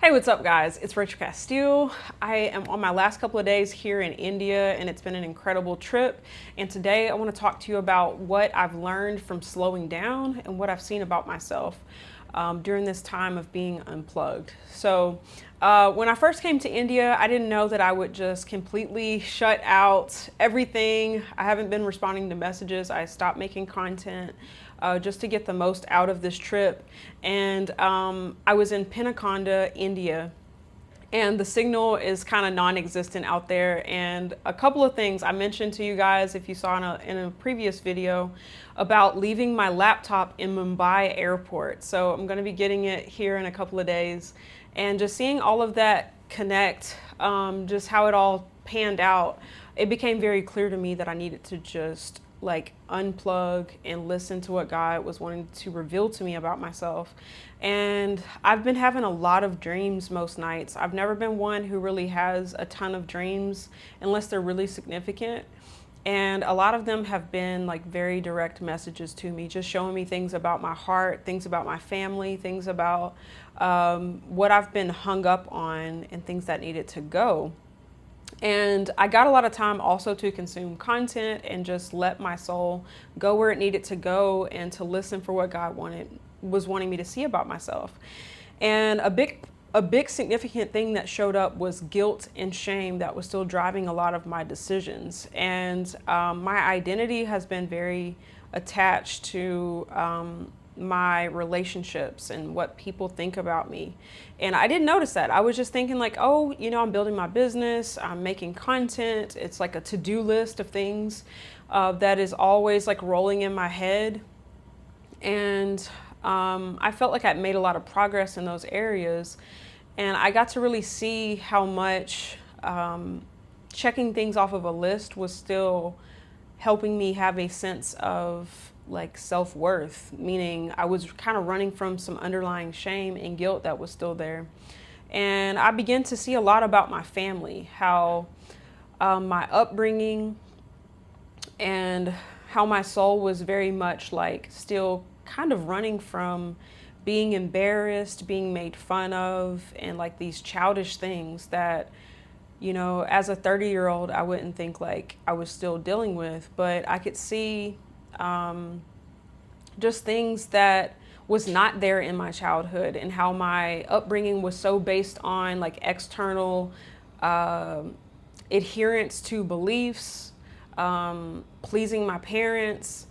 Hey, what's up guys? It's Rachel Castille. I am on my last couple of days here in India and it's been an incredible trip. And today I want to talk to you about what I've learned from slowing down and what I've seen about myself during this time of being unplugged. So when I first came to India, I didn't know that I would just completely shut out everything. I haven't been responding to messages. I stopped making content. Just to get the most out of this trip. And I was in Penakonda, India, and the signal is kind of non-existent out there. And a couple of things I mentioned to you guys, if you saw in a previous video, about leaving my laptop in Mumbai airport. So I'm going to be getting it here in a couple of days, and just seeing all of that connect, just how it all panned out, it became very clear to me that I needed to just unplug and listen to what God was wanting to reveal to me about myself. And I've been having a lot of dreams most nights. I've never been one who really has a ton of dreams unless they're really significant. And a lot of them have been very direct messages to me, just showing me things about my heart, things about my family, things about what I've been hung up on and things that needed to go. And I got a lot of time also to consume content and just let my soul go where it needed to go and to listen for what God was wanting me to see about myself. And a big significant thing that showed up was guilt and shame that was still driving a lot of my decisions. And my identity has been very attached to my relationships and what people think about me. And I didn't notice that. I was just thinking oh, I'm building my business, I'm making content. It's like a to-do list of things that is always rolling in my head. And I felt like I'd made a lot of progress in those areas. And I got to really see how much checking things off of a list was still helping me have a sense of self-worth, meaning I was kind of running from some underlying shame and guilt that was still there. And I began to see a lot about my family, how my upbringing and how my soul was very much still kind of running from being embarrassed, being made fun of, and these childish things that, as a 30-year-old, I wouldn't think I was still dealing with, but I could see just things that was not there in my childhood, and how my upbringing was so based on external adherence to beliefs, pleasing my parents,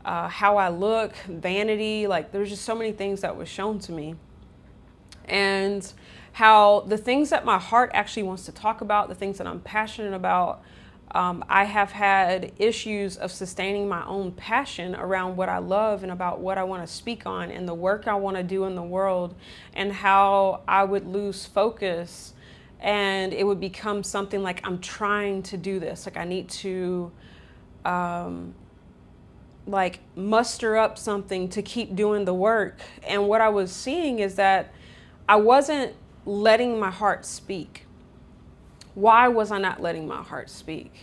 how I look, vanity. There's just so many things that was shown to me. And how the things that my heart actually wants to talk about, the things that I'm passionate about, I have had issues of sustaining my own passion around what I love and about what I want to speak on and the work I want to do in the world, and how I would lose focus and it would become something I'm trying to do this. I need to muster up something to keep doing the work. And what I was seeing is that I wasn't letting my heart speak. Why was I not letting my heart speak?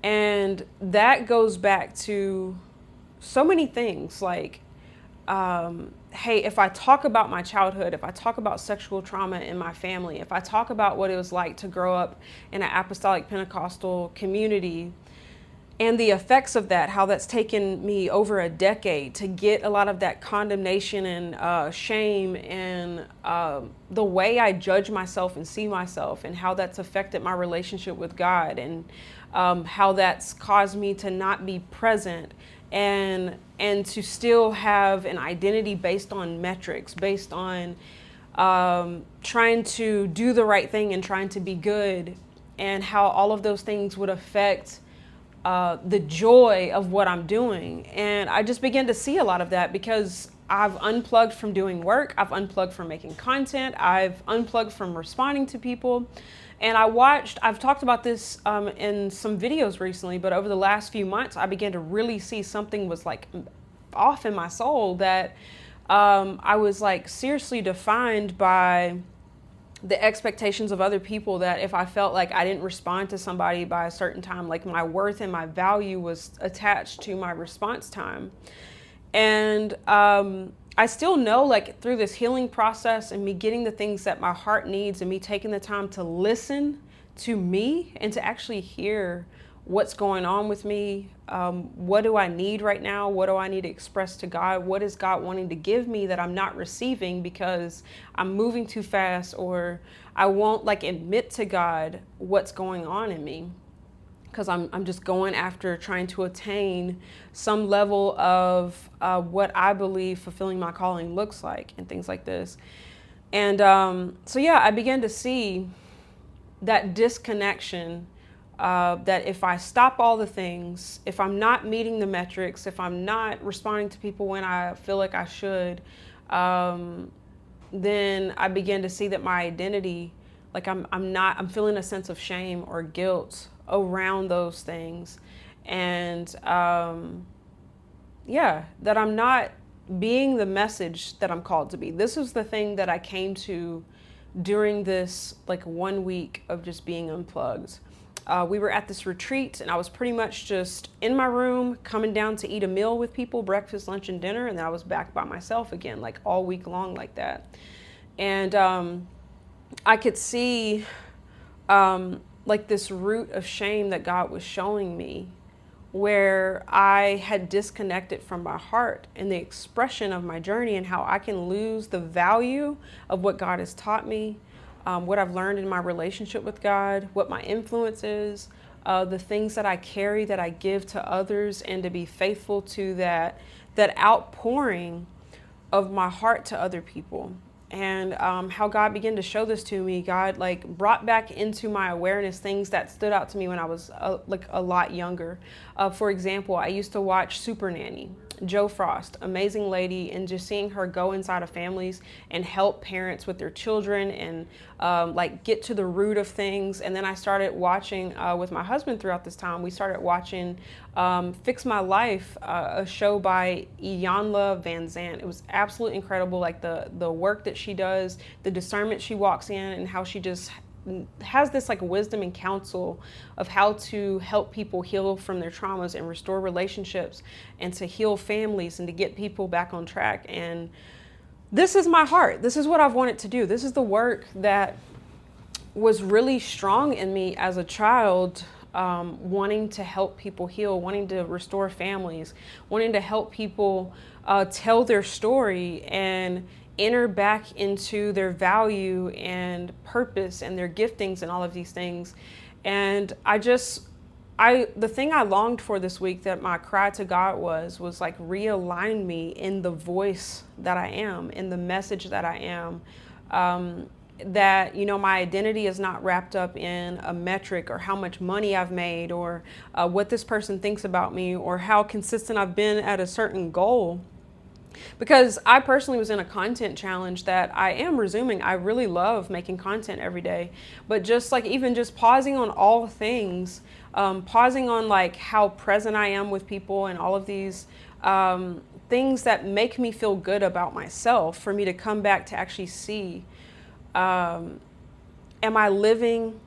And that goes back to so many things hey, if I talk about my childhood, if I talk about sexual trauma in my family, if I talk about what it was like to grow up in an apostolic Pentecostal community and the effects of that, how that's taken me over a decade to get a lot of that condemnation and shame and the way I judge myself and see myself, and how that's affected my relationship with God, and how that's caused me to not be present and to still have an identity based on metrics, based on trying to do the right thing and trying to be good, and how all of those things would affect the joy of what I'm doing. And I just began to see a lot of that because I've unplugged from doing work. I've unplugged from making content. I've unplugged from responding to people. And I've talked about this in some videos recently, but over the last few months, I began to really see something was off in my soul, that I was seriously defined by the expectations of other people, that if I felt like I didn't respond to somebody by a certain time, my worth and my value was attached to my response time. And I still know, like, through this healing process and me getting the things that my heart needs and me taking the time to listen to me and to actually hear what's going on with me. What do I need right now? What do I need to express to God? What is God wanting to give me that I'm not receiving because I'm moving too fast, or I won't like admit to God what's going on in me, because I'm just going after trying to attain some level of what I believe fulfilling my calling looks like and things like this. And so yeah, I began to see that disconnection, that if I stop all the things, if I'm not meeting the metrics, if I'm not responding to people when I feel like I should, then I begin to see that my identity, like I'm feeling a sense of shame or guilt around those things. And yeah, that I'm not being the message that I'm called to be. This is the thing that I came to during this like 1 week of just being unplugged. We were at this retreat and I was pretty much just in my room, coming down to eat a meal with people, breakfast, lunch, and dinner. And then I was back by myself again, like all week long like that. And I could see like this root of shame that God was showing me, where I had disconnected from my heart and the expression of my journey, and how I can lose the value of what God has taught me, what I've learned in my relationship with God, what my influence is, the things that I carry, that I give to others, and to be faithful to that outpouring of my heart to other people. And how God began to show this to me. God like brought back into my awareness things that stood out to me when I was like a lot younger. For example, I used to watch Super Nanny, Joe Frost, amazing lady, and just seeing her go inside of families and help parents with their children and like get to the root of things. And then I started watching with my husband throughout this time. We started watching Fix My Life, a show by Iyanla Vanzant. It was absolutely incredible, like the work that she does, the discernment she walks in, and how she just has this like wisdom and counsel of how to help people heal from their traumas and restore relationships and to heal families and to get people back on track. And this is my heart. This is what I've wanted to do. This is the work that was really strong in me as a child, wanting to help people heal, wanting to restore families, wanting to help people tell their story and enter back into their value and purpose and their giftings and all of these things. And the thing I longed for this week, that my cry to God was like realign me in the voice that I am, in the message that I am. That, you know, my identity is not wrapped up in a metric or how much money I've made or what this person thinks about me or how consistent I've been at a certain goal. Because I personally was in a content challenge that I am resuming. I really love making content every day, but just like even just pausing on all things, pausing on like how present I am with people and all of these things that make me feel good about myself, for me to come back to actually see, am I living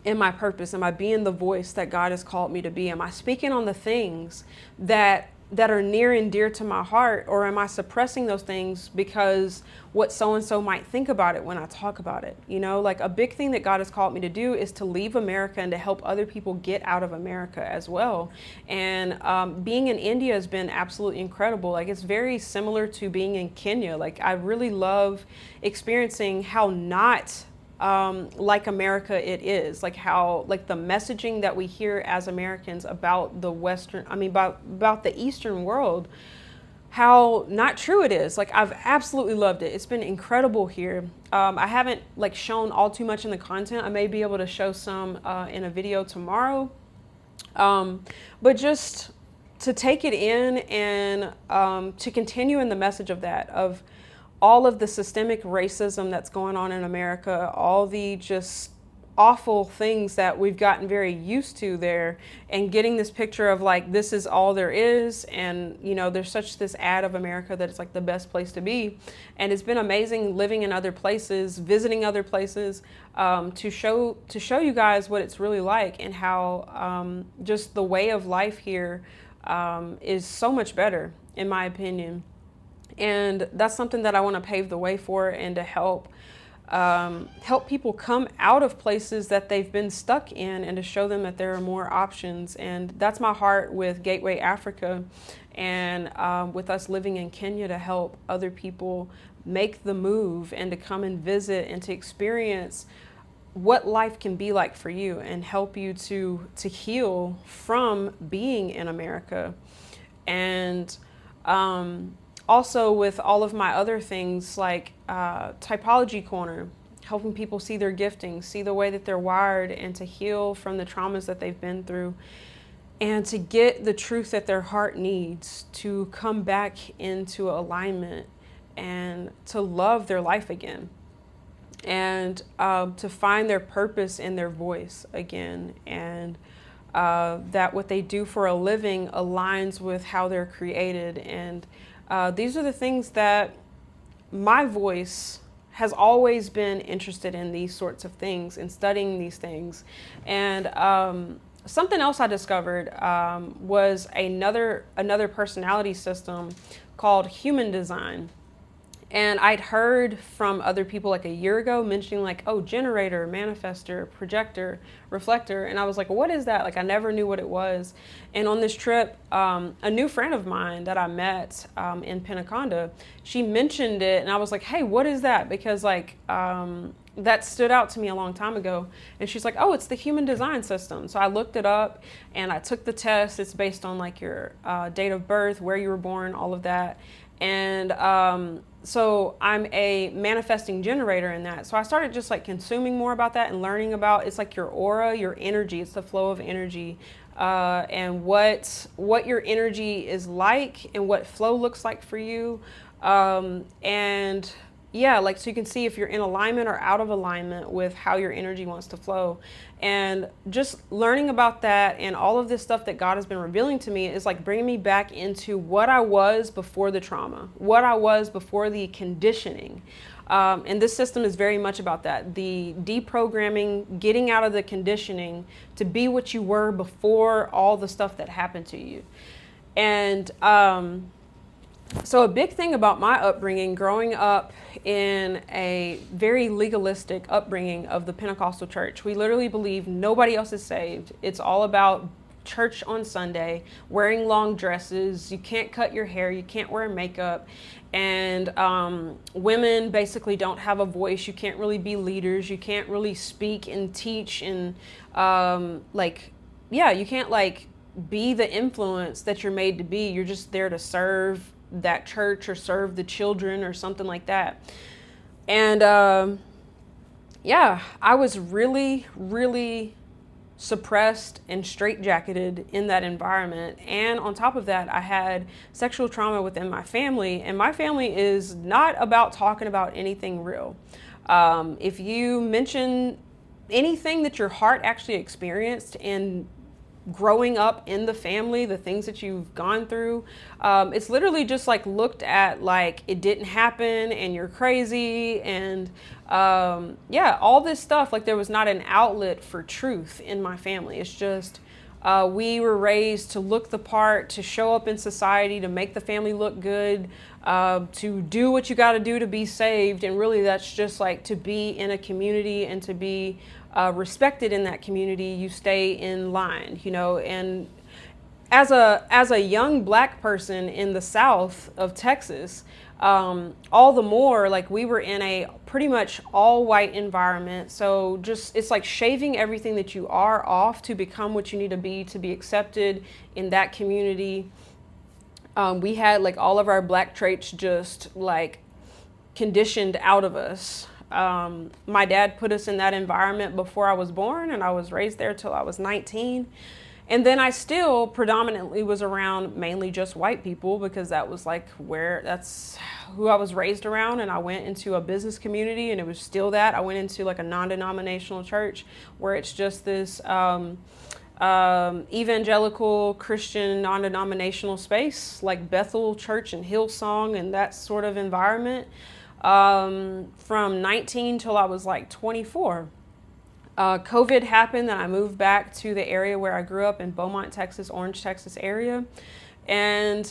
in my purpose? Am I being the voice that God has called me to be? Am I speaking on the things that are near and dear to my heart, or am I suppressing those things because what so-and-so might think about it when I talk about it? You know, like a big thing that God has called me to do is to leave America and to help other people get out of America as well. And being in India has been absolutely incredible. Like it's very similar to being in Kenya. Like I really love experiencing how not like America it is, like how like the messaging that we hear as Americans about the about the Eastern world, how not true it is. Like I've absolutely loved it. It's been incredible here. I haven't like shown all too much in the content. I may be able to show some in a video tomorrow, but just to take it in and to continue in the message of that, of all of the systemic racism that's going on in America, all the just awful things that we've gotten very used to there, and getting this picture of like, this is all there is. And, you know, there's such this ad of America that it's like the best place to be. And it's been amazing living in other places, visiting other places, to show you guys what it's really like, and how just the way of life here is so much better, in my opinion. And that's something that I want to pave the way for, and to help people come out of places that they've been stuck in, and to show them that there are more options. And that's my heart with Gateway Africa, and with us living in Kenya, to help other people make the move and to come and visit and to experience what life can be like for you, and help you to heal from being in America. And also with all of my other things like Typology Corner, helping people see their gifting, see the way that they're wired, and to heal from the traumas that they've been through, and to get the truth that their heart needs to come back into alignment and to love their life again, and to find their purpose in their voice again, and that what they do for a living aligns with how they're created. And these are the things that my voice has always been interested in, these sorts of things and studying these things. And something else I discovered was another personality system called human design. And I'd heard from other people like a year ago mentioning like, oh, generator, manifester, projector, reflector. And I was like, what is that? Like, I never knew what it was. And on this trip, a new friend of mine that I met in Penaconda, she mentioned it. And I was like, hey, what is that? Because like, that stood out to me a long time ago. And she's like, oh, it's the human design system. So I looked it up and I took the test. It's based on like your date of birth, where you were born, all of that. And so I'm a manifesting generator in that. So I started just like consuming more about that and learning about, it's like your aura, your energy, it's the flow of energy, and what your energy is like and what flow looks like for you. And yeah, like, so you can see if you're in alignment or out of alignment with how your energy wants to flow. And just learning about that and all of this stuff that God has been revealing to me is like bringing me back into what I was before the trauma, what I was before the conditioning. And this system is very much about that, the deprogramming, getting out of the conditioning to be what you were before all the stuff that happened to you. And so a big thing about my upbringing, growing up in a very legalistic upbringing of the Pentecostal church, we literally believe nobody else is saved. It's all about church on Sunday, wearing long dresses. You can't cut your hair. You can't wear makeup. And women basically don't have a voice. You can't really be leaders. You can't really speak and teach. And you can't like be the influence that you're made to be. You're just there to serve that church or serve the children or something like that. And I was really, really suppressed and straitjacketed in that environment. And on top of that, I had sexual trauma within my family, and my family is not about talking about anything real. If you mention anything that your heart actually experienced in growing up in the family, the things that you've gone through, it's literally just like looked at like it didn't happen and you're crazy. And all this stuff, like there was not an outlet for truth in my family. It's just we were raised to look the part, to show up in society, to make the family look good, to do what you got to do to be saved. And really that's just like to be in a community and to be respected in that community. You stay in line, you know. And as a young Black person in the South of Texas, all the more, like, we were in a pretty much all white environment. So just, it's like shaving everything that you are off to become what you need to be accepted in that community. We had like all of our Black traits just like conditioned out of us. My dad put us in that environment before I was born, and I was raised there till I was 19. And then I still predominantly was around mainly just white people, because that was like that's who I was raised around. And I went into a business community, and it was still that. I went into like a non-denominational church where it's just this evangelical Christian non-denominational space, like Bethel Church and Hillsong and that sort of environment. From 19 till I was like 24. COVID happened, and I moved back to the area where I grew up in Beaumont, Texas, Orange, Texas area. And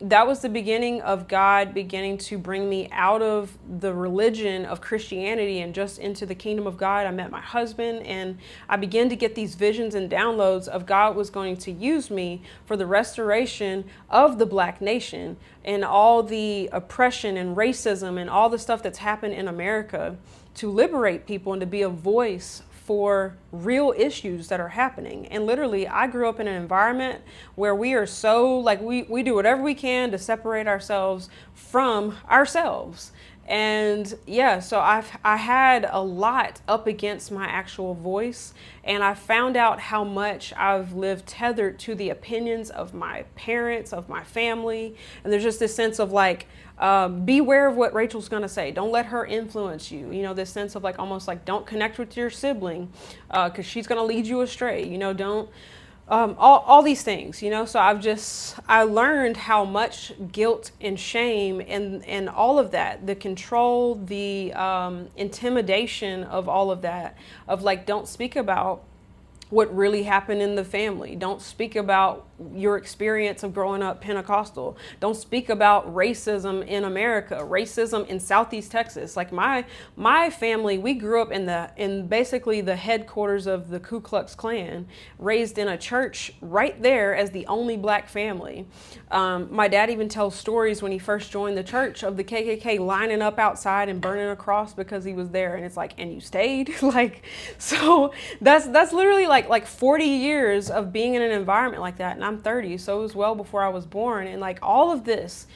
that was the beginning of God beginning to bring me out of the religion of Christianity and just into the kingdom of God. I met my husband, and I began to get these visions and downloads of God was going to use me for the restoration of the Black nation and all the oppression and racism and all the stuff that's happened in America, to liberate people and to be a voice for real issues that are happening. And literally, I grew up in an environment where we are so like, we do whatever we can to separate ourselves from ourselves. And yeah, so I had a lot up against my actual voice, and I found out how much I've lived tethered to the opinions of my parents, of my family. And there's just this sense of like, beware of what Rachel's going to say. Don't let her influence you. You know, this sense of like, almost like, don't connect with your sibling because she's going to lead you astray. You know, don't, all these things, you know. So I learned how much guilt and shame and all of that, the control, the intimidation of all of that, of like, don't speak about what really happened in the family. Don't speak about your experience of growing up Pentecostal. Don't speak about racism in America, racism in Southeast Texas. Like my family, we grew up in basically the headquarters of the Ku Klux Klan, raised in a church right there as the only Black family. My dad even tells stories when he first joined the church of the KKK lining up outside and burning a cross because he was there. And it's like, and you stayed? Like, so that's literally like 40 years of being in an environment like that. And I'm 30, so it was well before I was born. And like all of this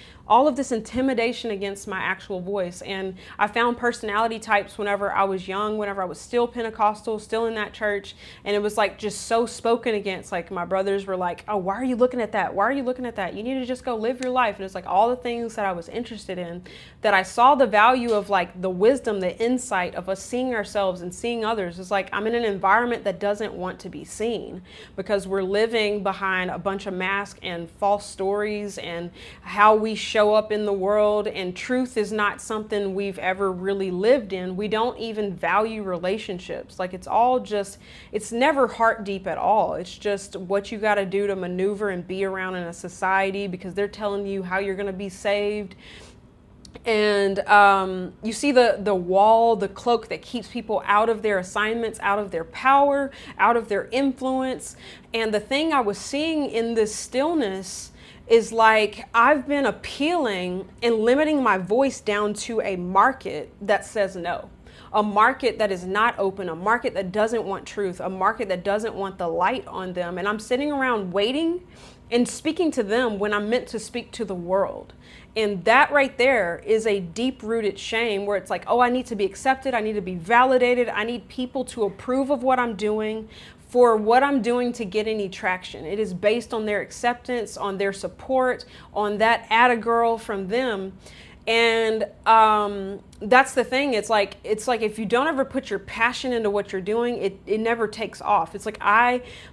intimidation against my actual voice. And I found personality types whenever I was young, whenever I was still Pentecostal, still in that church. And it was like just so spoken against. Like my brothers were like, oh, why are you looking at that? Why are you looking at that? You need to just go live your life. And it's like all the things that I was interested in, that I saw the value of, like the wisdom, the insight of us seeing ourselves and seeing others. It's like I'm in an environment that doesn't want to be seen because we're living behind a bunch of masks and false stories and how we show up in the world, and truth is not something we've ever really lived in. We don't even value relationships. Like it's never heart deep at all. It's just what you got to do to maneuver and be around in a society because they're telling you how you're going to be saved. And you see the wall, the cloak that keeps people out of their assignments, out of their power, out of their influence. And the thing I was seeing in this stillness is like I've been appealing and limiting my voice down to a market that says no. A market that is not open, a market that doesn't want truth, a market that doesn't want the light on them. And I'm sitting around waiting and speaking to them when I'm meant to speak to the world. And that right there is a deep-rooted shame where it's like, oh, I need to be accepted. I need to be validated. I need people to approve of what I'm doing, for what I'm doing to get any traction. It is based on their acceptance, on their support, on that atta girl from them. And that's the thing. It's like if you don't ever put your passion into what you're doing, it never takes off. It's like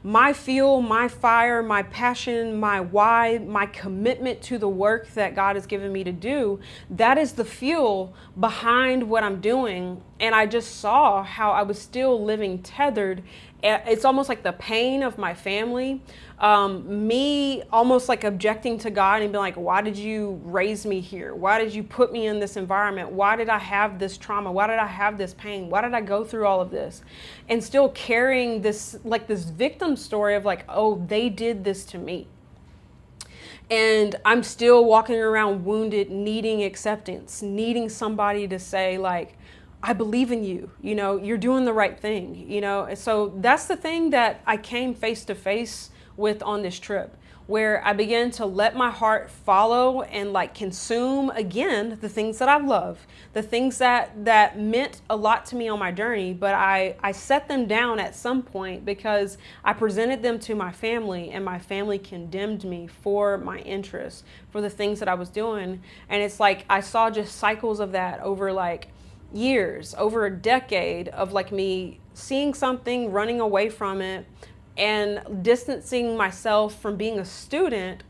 my fuel, my fire, my passion, my why, my commitment to the work that God has given me to do, that is the fuel behind what I'm doing. And I just saw how I was still living tethered. It's almost like the pain of my family, me almost like objecting to God and being like, why did you raise me here? Why did you put me in this environment? Why did I have this trauma? Why did I have this pain? Why did I go through all of this? And still carrying this, like this victim story of like, oh, they did this to me. And I'm still walking around wounded, needing acceptance, needing somebody to say like, I believe in you, you know, you're doing the right thing, you know. And so that's the thing that I came face to face with on this trip, where I began to let my heart follow and like consume again the things that I love, the things that meant a lot to me on my journey. But I set them down at some point because I presented them to my family, and my family condemned me for my interests, for the things that I was doing. And it's like I saw just cycles of that over like years, over a decade of like me seeing something, running away from it, and distancing myself from being a student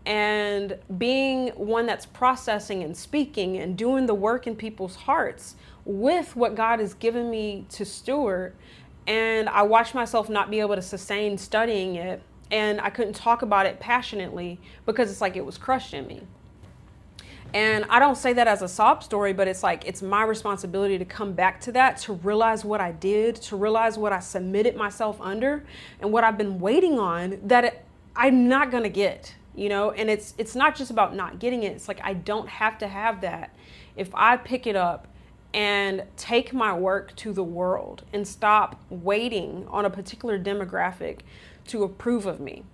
and being one that's processing and speaking and doing the work in people's hearts with what God has given me to steward. And I watched myself not be able to sustain studying it And I couldn't talk about it passionately because it's like it was crushed in me. And I don't say that as a sob story, but it's like, it's my responsibility to come back to that, to realize what I did, to realize what I submitted myself under and what I've been waiting on that I'm not going to get, you know? And it's not just about not getting it. It's like, I don't have to have that. If I pick it up and take my work to the world and stop waiting on a particular demographic to approve of me.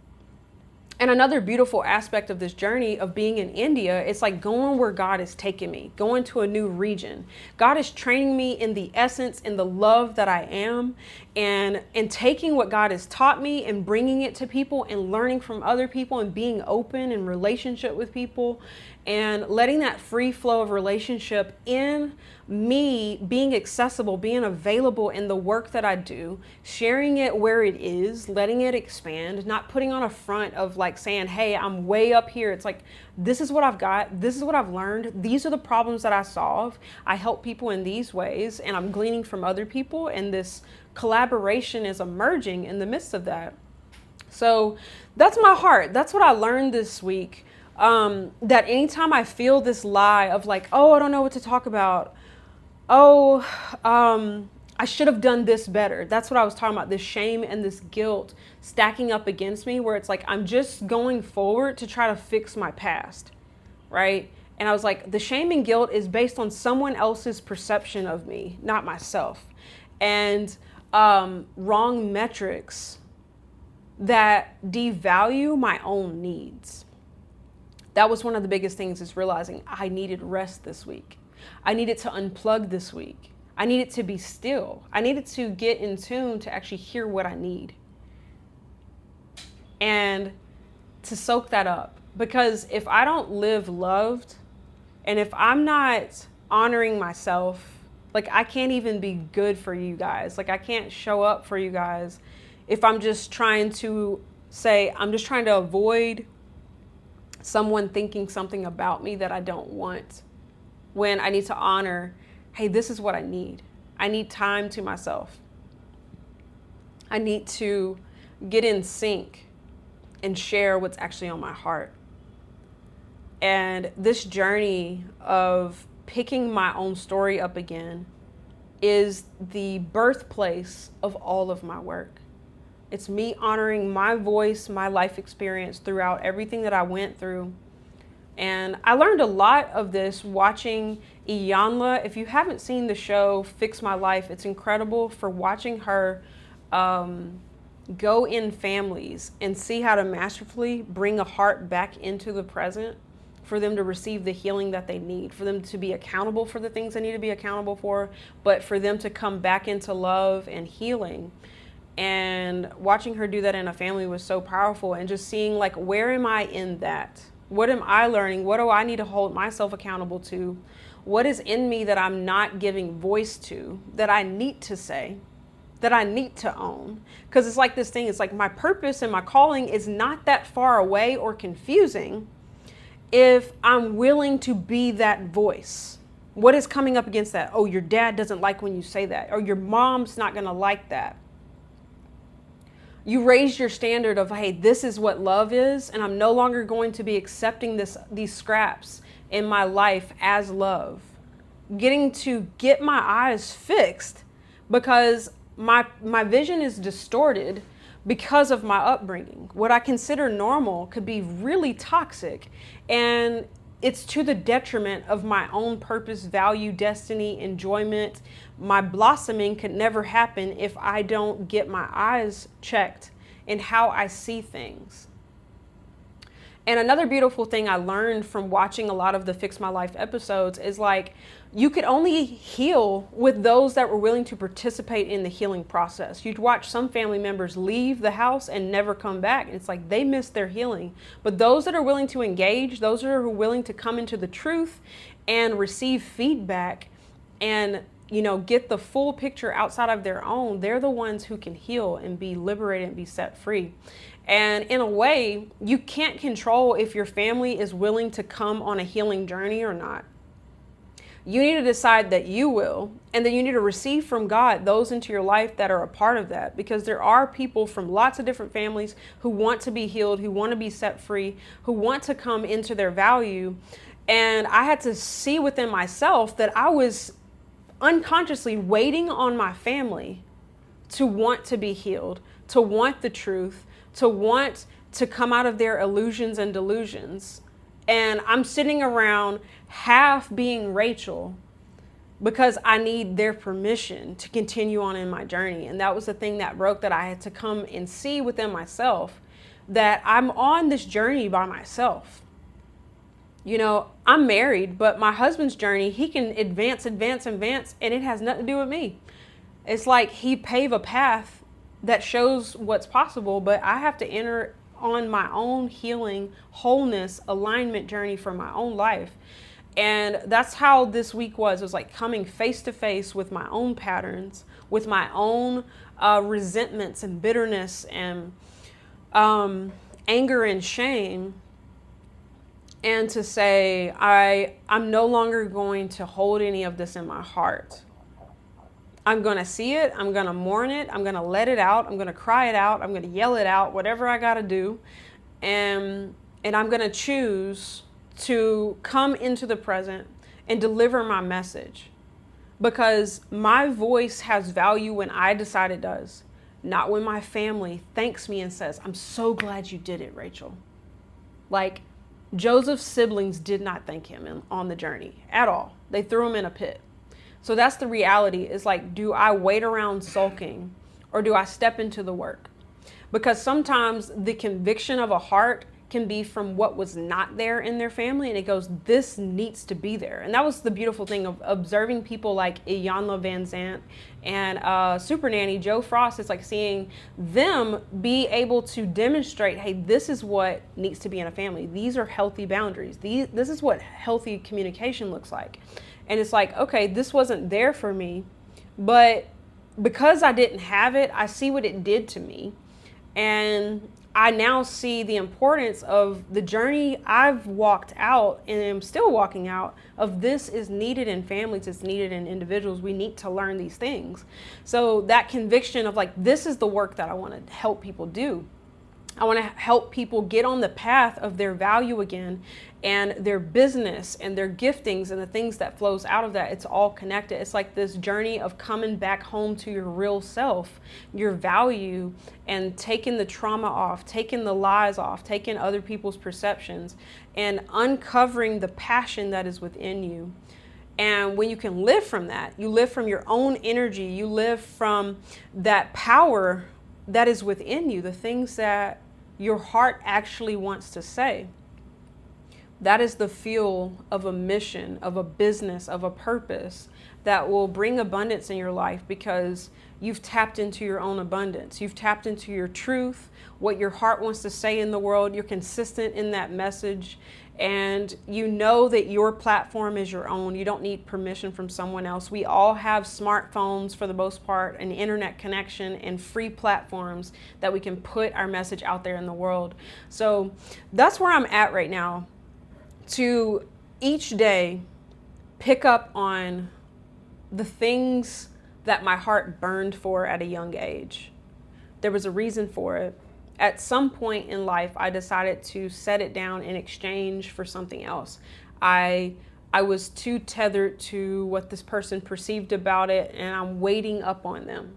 And another beautiful aspect of this journey of being in India, it's like going where God is taking me, going to a new region. God is training me in the essence, in the love that I am, and taking what God has taught me and bringing it to people and learning from other people and being open in relationship with people and letting that free flow of relationship in me being accessible, being available in the work that I do, sharing it where it is, letting it expand, not putting on a front of like saying, hey, I'm way up here. It's like, this is what I've got. This is what I've learned. These are the problems that I solve. I help people in these ways, and I'm gleaning from other people, and this collaboration is emerging in the midst of that. So that's my heart. That's what I learned this week. That anytime I feel this lie of like, oh, I don't know what to talk about. Oh, I should have done this better. That's what I was talking about. This shame and this guilt stacking up against me, where it's like, I'm just going forward to try to fix my past. Right. And I was like, the shame and guilt is based on someone else's perception of me, not myself. And wrong metrics that devalue my own needs. That was one of the biggest things, is realizing I needed rest this week. I needed to unplug this week. I needed to be still. I needed to get in tune to actually hear what I need. And to soak that up. Because if I don't live loved, and if I'm not honoring myself, like I can't even be good for you guys. Like I can't show up for you guys if I'm just trying to say, I'm just trying to avoid someone thinking something about me that I don't want, when I need to honor, hey, this is what I need. I need time to myself. I need to get in sync and share what's actually on my heart. And this journey of picking my own story up again is the birthplace of all of my work. It's me honoring my voice, my life experience throughout everything that I went through. And I learned a lot of this watching Iyanla. If you haven't seen the show Fix My Life, it's incredible, for watching her go in families and see how to masterfully bring a heart back into the present, for them to receive the healing that they need, for them to be accountable for the things they need to be accountable for, but for them to come back into love and healing. And watching her do that in a family was so powerful, and just seeing like, where am I in that? What am I learning? What do I need to hold myself accountable to? What is in me that I'm not giving voice to, that I need to say, that I need to own? Because it's like this thing, it's like my purpose and my calling is not that far away or confusing if I'm willing to be that voice. What is coming up against that? Oh, your dad doesn't like when you say that, or your mom's not going to like that. You raise your standard of, hey, this is what love is, and I'm no longer going to be accepting these scraps in my life as love. Getting to get my eyes fixed because my vision is distorted because of my upbringing. What I consider normal could be really toxic, and it's to the detriment of my own purpose, value, destiny, enjoyment. My blossoming could never happen if I don't get my eyes checked in how I see things. And another beautiful thing I learned from watching a lot of the Fix My Life episodes is like, you could only heal with those that were willing to participate in the healing process. You'd watch some family members leave the house and never come back. It's like they missed their healing. But those that are willing to engage, those that are willing to come into the truth and receive feedback and, you know, get the full picture outside of their own, they're the ones who can heal and be liberated and be set free. And in a way, you can't control if your family is willing to come on a healing journey or not. You need to decide that you will, and then you need to receive from God those into your life that are a part of that, because there are people from lots of different families who want to be healed, who want to be set free, who want to come into their value. And I had to see within myself that I was unconsciously waiting on my family to want to be healed, to want the truth, to want to come out of their illusions and delusions. And I'm sitting around half being Rachel because I need their permission to continue on in my journey. And that was the thing that broke, that I had to come and see within myself that I'm on this journey by myself. You know, I'm married, but my husband's journey, he can advance, and it has nothing to do with me. It's like he paved a path that shows what's possible, but I have to enter on my own healing, wholeness, alignment journey for my own life. And that's how this week was. It was like coming face to face with my own patterns, with my own resentments and bitterness and anger and shame. And to say, I'm no longer going to hold any of this in my heart. I'm going to see it. I'm going to mourn it. I'm going to let it out. I'm going to cry it out. I'm going to yell it out, whatever I got to do. And I'm going to choose to come into the present and deliver my message, because my voice has value when I decide it does, not when my family thanks me and says, I'm so glad you did it, Rachel. Like, Joseph's siblings did not thank him on the journey at all. They threw him in a pit. So that's the reality, is like, do I wait around sulking, or do I step into the work? Because sometimes the conviction of a heart can be from what was not there in their family, and it goes, this needs to be there. And that was the beautiful thing of observing people like Iyanla Van Zant and Super Nanny Joe Frost. It's like seeing them be able to demonstrate, hey, this is what needs to be in a family. These are healthy boundaries. This is what healthy communication looks like. And it's like, okay, this wasn't there for me, but because I didn't have it, I see what it did to me. And I now see the importance of the journey I've walked out and am still walking out of. This is needed in families. It's needed in individuals. We need to learn these things. So that conviction of like, this is the work that I want to help people do. I want to help people get on the path of their value again, and their business and their giftings and the things that flows out of that. It's all connected. It's like this journey of coming back home to your real self, your value, and taking the trauma off, taking the lies off, taking other people's perceptions, and uncovering the passion that is within you. And when you can live from that, you live from your own energy, you live from that power that is within you, the things that your heart actually wants to say. That is the fuel of a mission, of a business, of a purpose that will bring abundance in your life, because you've tapped into your own abundance. You've tapped into your truth, what your heart wants to say in the world. You're consistent in that message, and you know that your platform is your own. You don't need permission from someone else. We all have smartphones for the most part, an internet connection, and free platforms that we can put our message out there in the world. So that's where I'm at right now, to each day pick up on the things that my heart burned for at a young age. There was a reason for it. At some point in life, I decided to set it down in exchange for something else. I was too tethered to what this person perceived about it, and I'm waiting up on them.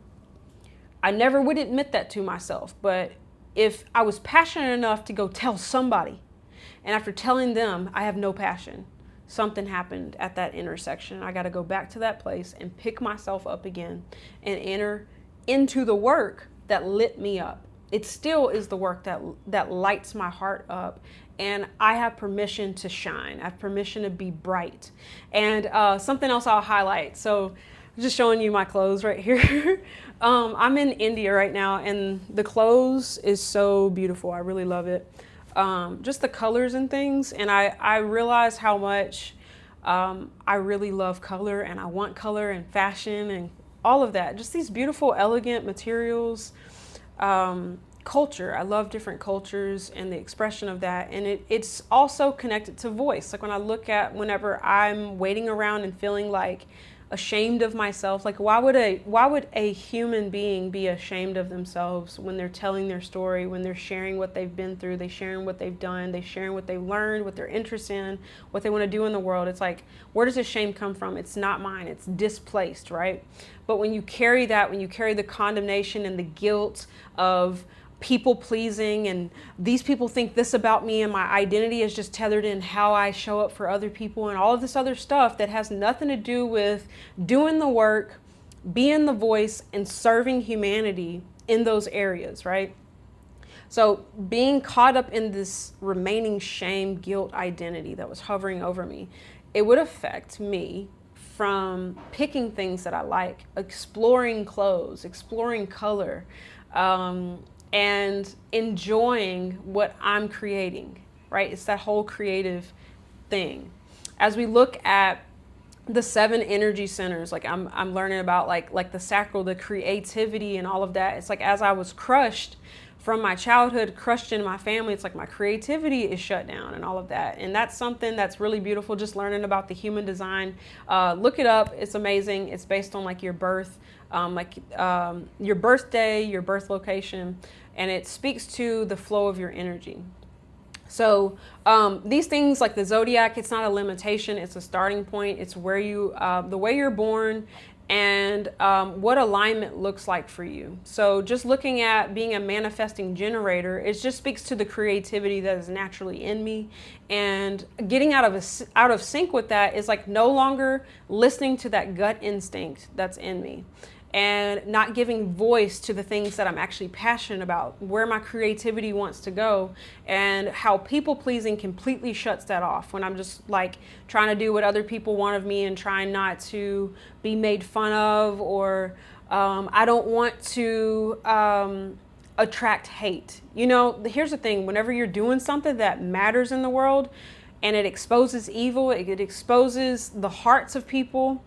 I never would admit that to myself, but if I was passionate enough to go tell somebody, and after telling them I have no passion, something happened at that intersection. I got to go back to that place and pick myself up again and enter into the work that lit me up. It still is the work that lights my heart up. And I have permission to shine. I have permission to be bright. And something else I'll highlight. So I'm just showing you my clothes right here. I'm in India right now, and the clothes is so beautiful. I really love it. Just the colors and things. And I realize how much I really love color, and I want color and fashion and all of that. Just these beautiful, elegant materials. culture. I love different cultures and the expression of that. And it's also connected to voice. Like when I look at whenever I'm waiting around and feeling like ashamed of myself, like why would a human being be ashamed of themselves when they're telling their story, when they're sharing what they've been through, they sharing what they've done, they sharing what they've learned, what they're interested in, what they want to do in the world. It's like, where does this shame come from? It's not mine. It's displaced, right? But when you carry that, when you carry the condemnation and the guilt of people pleasing, and these people think this about me, and my identity is just tethered in how I show up for other people and all of this other stuff that has nothing to do with doing the work, being the voice, and serving humanity in those areas, right? So being caught up in this remaining shame, guilt identity that was hovering over me, it would affect me from picking things that I like, exploring clothes, exploring color, and enjoying what I'm creating, right? It's that whole creative thing. As we look at the 7 energy centers, like I'm learning about like the sacral, the creativity and all of that. It's like, as I was crushed from my childhood, crushed in my family, it's like my creativity is shut down and all of that. And that's something that's really beautiful, just learning about the human design. Look it up. It's amazing. It's based on like your birth, your birthday, your birth location, and it speaks to the flow of your energy. So these things like the zodiac, it's not a limitation. It's a starting point. It's where you, the way you're born, and what alignment looks like for you. So just looking at being a manifesting generator, it just speaks to the creativity that is naturally in me, and getting out of sync with that is like no longer listening to that gut instinct that's in me, and not giving voice to the things that I'm actually passionate about, where my creativity wants to go, and how people pleasing completely shuts that off when I'm just like trying to do what other people want of me and trying not to be made fun of, or I don't want to attract hate. You know, here's the thing, whenever you're doing something that matters in the world and it exposes evil, it exposes the hearts of people,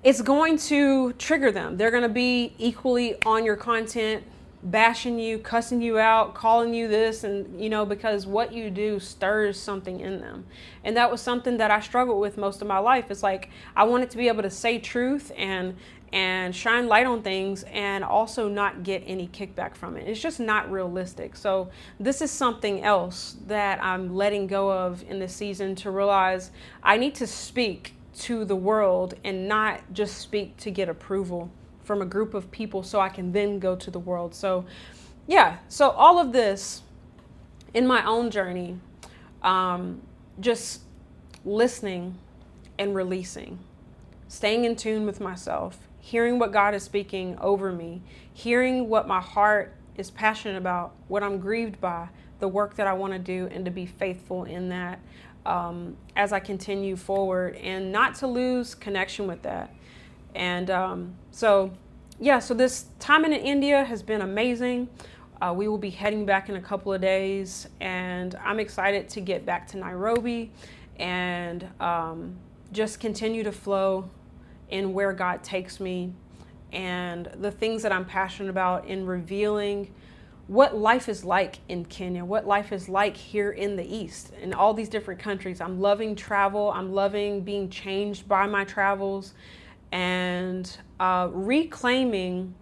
it's going to trigger them. They're going to be equally on your content, bashing you, cussing you out, calling you this, and you know, because what you do stirs something in them. And that was something that I struggled with most of my life. It's like I wanted to be able to say truth and shine light on things and also not get any kickback from it. It's just not realistic. So this is something else that I'm letting go of in this season, to realize I need to speak to the world and not just speak to get approval from a group of people so I can then go to the world. So yeah, so all of this in my own journey, just listening and releasing, staying in tune with myself, hearing what God is speaking over me, hearing what my heart is passionate about, what I'm grieved by, the work that I want to do, and to be faithful in that as I continue forward, and not to lose connection with that. And so this time in India has been amazing. We will be heading back in a couple of days, and I'm excited to get back to Nairobi and just continue to flow in where God takes me, and the things that I'm passionate about, in revealing what life is like in Kenya, what life is like here in the East, in all these different countries. I'm loving travel. I'm loving being changed by my travels, and reclaiming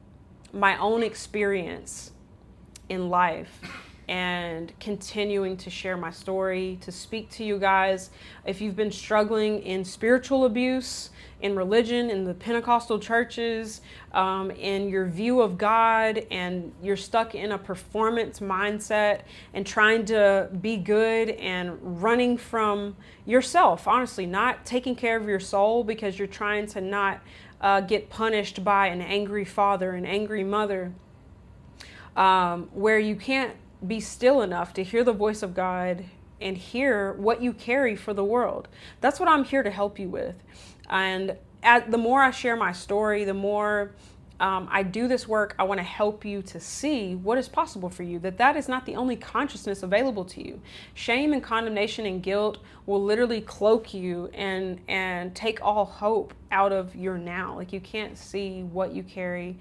my own experience in life, and continuing to share my story, to speak to you guys. If you've been struggling in spiritual abuse, in religion, in the Pentecostal churches, in your view of God, and you're stuck in a performance mindset and trying to be good and running from yourself, honestly, not taking care of your soul because you're trying to not get punished by an angry father, an angry mother, where you can't be still enough to hear the voice of God and hear what you carry for the world. That's what I'm here to help you with. And the more I share my story, the more I do this work, I want to help you to see what is possible for you, that is not the only consciousness available to you. Shame and condemnation and guilt will literally cloak you and take all hope out of your now. Like, you can't see what you carry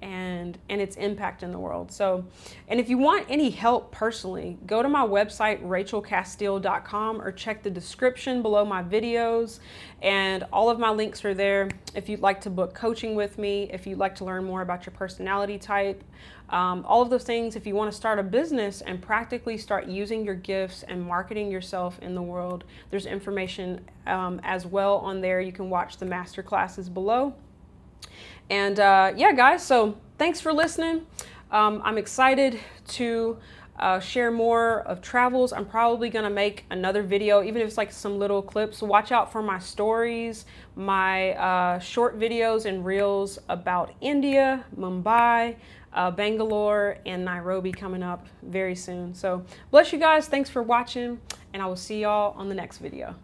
and its impact in the world. So, and if you want any help personally, go to my website, rachelcastille.com, or check the description below my videos, and all of my links are there. If you'd like to book coaching with me, if you'd like to learn more about your personality type, all of those things, if you want to start a business and practically start using your gifts and marketing yourself in the world, there's information as well on there. You can watch the master classes below. And yeah, guys, so thanks for listening. I'm excited to share more of travels. I'm probably going to make another video, even if it's like some little clips. So watch out for my stories, my short videos and reels about India, Mumbai, Bangalore, and Nairobi coming up very soon. So bless you guys. Thanks for watching, and I will see y'all on the next video.